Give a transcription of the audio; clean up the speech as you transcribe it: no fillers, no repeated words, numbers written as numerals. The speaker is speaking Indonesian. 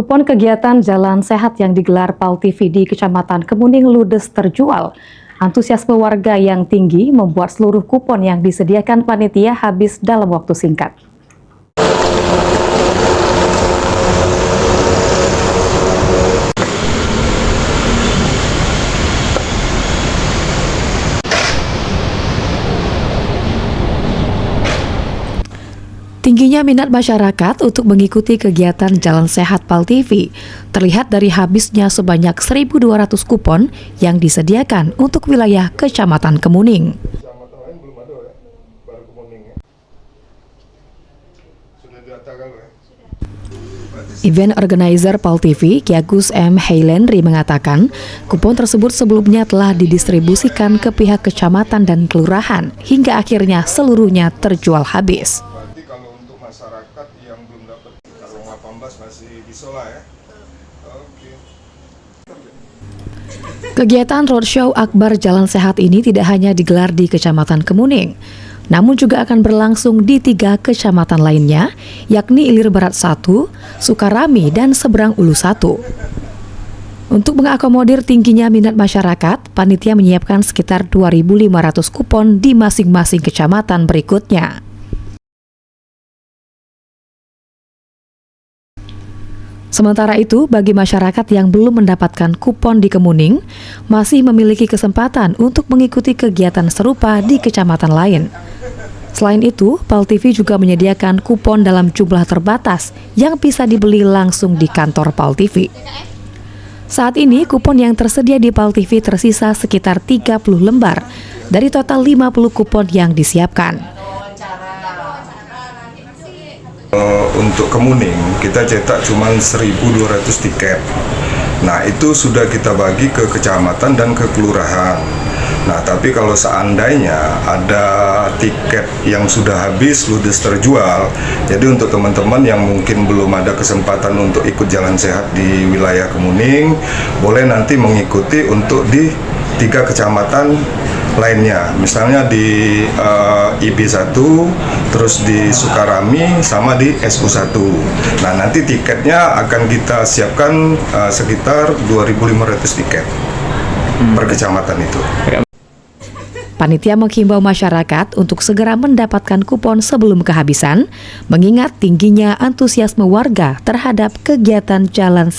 Kupon kegiatan Jalan Sehat yang digelar PAL TV di Kecamatan Kemuning ludes terjual. Antusiasme warga yang tinggi membuat seluruh kupon yang disediakan panitia habis dalam waktu singkat. Tingginya minat masyarakat untuk mengikuti kegiatan Jalan Sehat PAL TV terlihat dari habisnya sebanyak 1.200 kupon yang disediakan untuk wilayah Kecamatan Kemuning. Kecamatan lain belum ada ya, baru Kemuning ya. Sudah didatakan ya. Event organizer PAL TV, Ki Agus M. Heilenry mengatakan, kupon tersebut sebelumnya telah didistribusikan ke pihak kecamatan dan kelurahan hingga akhirnya seluruhnya terjual habis. Berarti kalau untuk masyarakat yang belum dapat, kalau 18 masih bisa lah ya. Oke. Kegiatan roadshow Akbar Jalan Sehat ini tidak hanya digelar di Kecamatan Kemuning, namun juga akan berlangsung di 3 kecamatan lainnya, yakni Ilir Barat 1, Sukarami, dan Seberang Ulu 1. Untuk mengakomodir tingginya minat masyarakat, panitia menyiapkan sekitar 2.500 kupon di masing-masing kecamatan berikutnya. Sementara itu, bagi masyarakat yang belum mendapatkan kupon di Kemuning, masih memiliki kesempatan untuk mengikuti kegiatan serupa di kecamatan lain. Selain itu, PAL TV juga menyediakan kupon dalam jumlah terbatas yang bisa dibeli langsung di kantor PAL TV. Saat ini, kupon yang tersedia di PAL TV tersisa sekitar 30 lembar dari total 50 kupon yang disiapkan. Untuk Kemuning kita cetak cuma 1.200 tiket. Nah, itu sudah kita bagi ke kecamatan dan ke kelurahan. Nah, tapi kalau seandainya ada tiket yang sudah habis, ludes terjual, jadi untuk teman-teman yang mungkin belum ada kesempatan untuk ikut Jalan Sehat di wilayah Kemuning, boleh nanti mengikuti untuk di 3 kecamatan lainnya, misalnya di IB1, terus di Sukarami, sama di SU1. Nah, nanti tiketnya akan kita siapkan sekitar 2.500 tiket per kecamatan itu. Panitia menghimbau masyarakat untuk segera mendapatkan kupon sebelum kehabisan, mengingat tingginya antusiasme warga terhadap kegiatan Jalan Sehat.